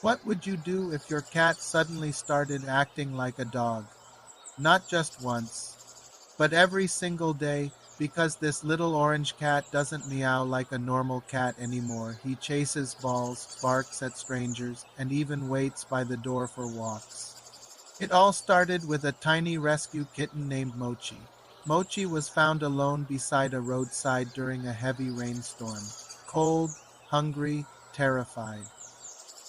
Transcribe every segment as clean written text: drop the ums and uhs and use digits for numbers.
What would you do if your cat suddenly started acting like a dog? Not just once, but every single day, because this little orange cat doesn't meow like a normal cat anymore. He chases balls, barks at strangers, and even waits by the door for walks. It all started with a tiny rescue kitten named Mochi. Mochi was found alone beside a roadside during a heavy rainstorm. Cold, hungry, terrified.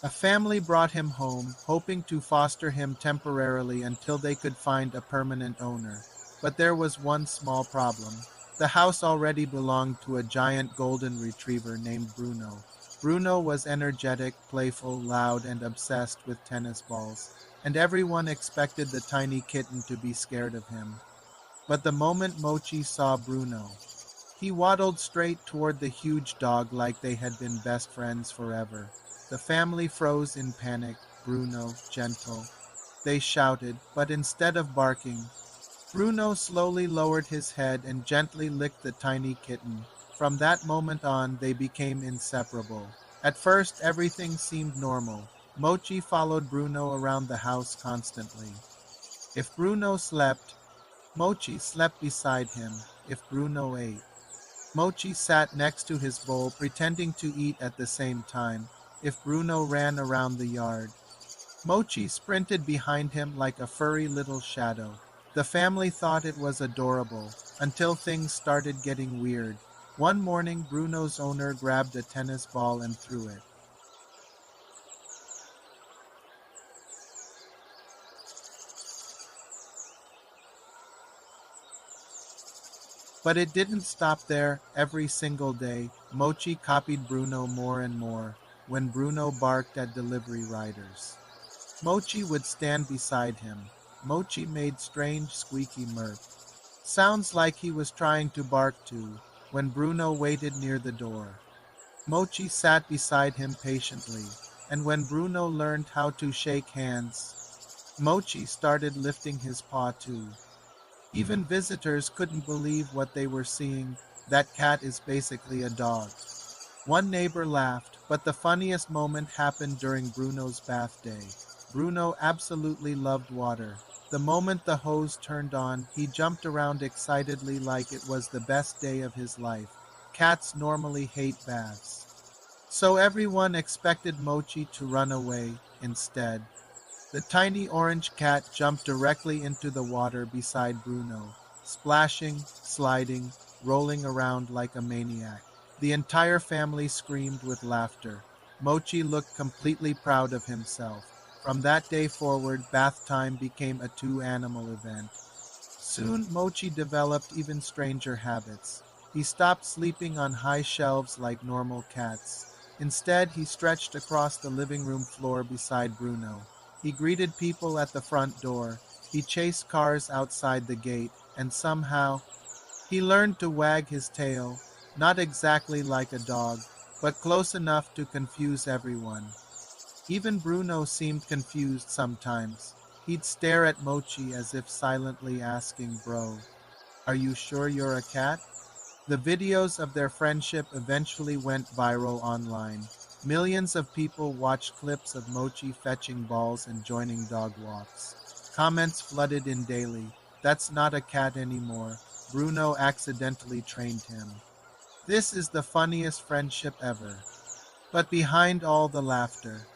A family brought him home, hoping to foster him temporarily until they could find a permanent owner. But there was one small problem. The house already belonged to a giant golden retriever named Bruno. Bruno was energetic, playful, loud, and obsessed with tennis balls, and everyone expected the tiny kitten to be scared of him. But the moment Mochi saw Bruno, he waddled straight toward the huge dog like they had been best friends forever. The family froze in panic. Bruno, gentle. They shouted, but instead of barking, Bruno slowly lowered his head and gently licked the tiny kitten. From that moment on, they became inseparable. At first, everything seemed normal. Mochi followed Bruno around the house constantly. If Bruno slept, Mochi slept beside him. If Bruno ate, Mochi sat next to his bowl, pretending to eat at the same time. If Bruno ran around the yard, Mochi sprinted behind him like a furry little shadow. The family thought it was adorable, until things started getting weird. One morning, Bruno's owner grabbed a tennis ball and threw it. But it didn't stop there. Every single day, Mochi copied Bruno more and more. When Bruno barked at delivery riders, Mochi would stand beside him. Mochi made strange squeaky murp sounds like he was trying to bark too. When Bruno waited near the door, Mochi sat beside him patiently. And when Bruno learned how to shake hands, Mochi started lifting his paw too. Even visitors couldn't believe what they were seeing. That cat is basically a dog. One neighbor laughed, but the funniest moment happened during Bruno's bath day. Bruno absolutely loved water. The moment the hose turned on, he jumped around excitedly like it was the best day of his life. Cats normally hate baths, so everyone expected Mochi to run away. Instead, the tiny orange cat jumped directly into the water beside Bruno, splashing, sliding, rolling around like a maniac. The entire family screamed with laughter. Mochi looked completely proud of himself. From that day forward, bath time became a two-animal event. Soon, Mochi developed even stranger habits. He stopped sleeping on high shelves like normal cats. Instead, he stretched across the living room floor beside Bruno. He greeted people at the front door. He chased cars outside the gate, and somehow, he learned to wag his tail, not exactly like a dog, but close enough to confuse everyone. Even Bruno seemed confused sometimes. He'd stare at Mochi as if silently asking, "Bro, are you sure you're a cat?" The videos of their friendship eventually went viral online. Millions of people watched clips of Mochi fetching balls and joining dog walks. Comments flooded in daily. "That's not a cat anymore. Bruno accidentally trained him." This is the funniest friendship ever. But behind all the laughter,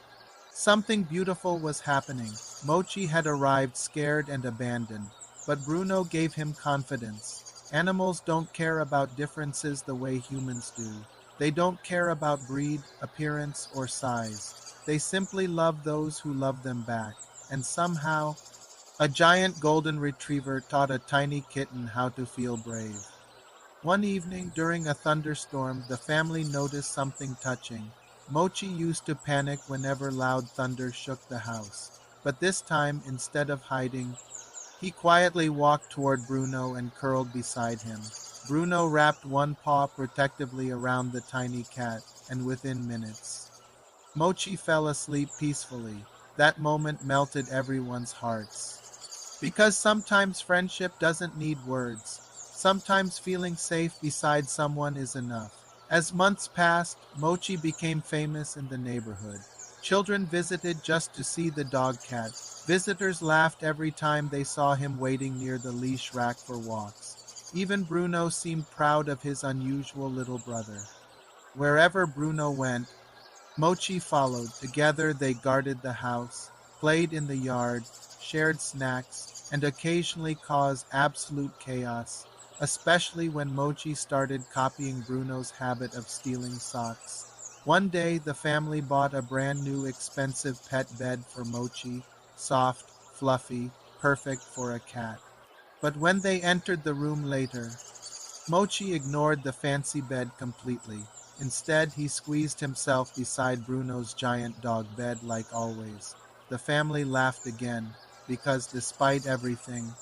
something beautiful was happening. Mochi had arrived scared and abandoned, but Bruno gave him confidence. Animals don't care about differences the way humans do. They don't care about breed, appearance, or size. They simply love those who love them back. And somehow, a giant golden retriever taught a tiny kitten how to feel brave. One evening, during a thunderstorm, the family noticed something touching. Mochi used to panic whenever loud thunder shook the house. But this time, instead of hiding, he quietly walked toward Bruno and curled beside him. Bruno wrapped one paw protectively around the tiny cat, and within minutes, Mochi fell asleep peacefully. That moment melted everyone's hearts. Because sometimes friendship doesn't need words. Sometimes feeling safe beside someone is enough. As months passed, Mochi became famous in the neighborhood. Children visited just to see the dog cat. Visitors laughed every time they saw him waiting near the leash rack for walks. Even Bruno seemed proud of his unusual little brother. Wherever Bruno went, Mochi followed. Together they guarded the house, played in the yard, shared snacks, and occasionally caused absolute chaos, especially when Mochi started copying Bruno's habit of stealing socks. One day, the family bought a brand new expensive pet bed for Mochi, soft, fluffy, perfect for a cat. But when they entered the room later, Mochi ignored the fancy bed completely. Instead, he squeezed himself beside Bruno's giant dog bed like always. The family laughed again, because despite everything,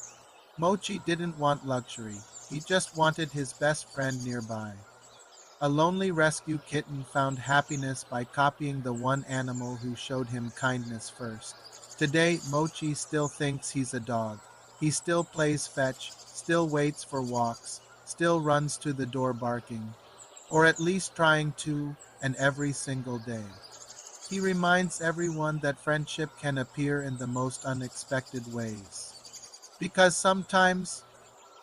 Mochi didn't want luxury. He just wanted his best friend nearby. A lonely rescue kitten found happiness by copying the one animal who showed him kindness first. Today, Mochi still thinks he's a dog. He still plays fetch, still waits for walks, still runs to the door barking, or at least trying to, and every single day. He reminds everyone that friendship can appear in the most unexpected ways. Because sometimes,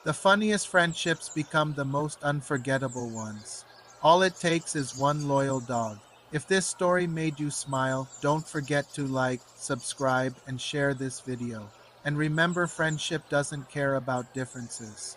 the funniest friendships become the most unforgettable ones. All it takes is one loyal dog. If this story made you smile, don't forget to like, subscribe, and share this video. And remember, friendship doesn't care about differences.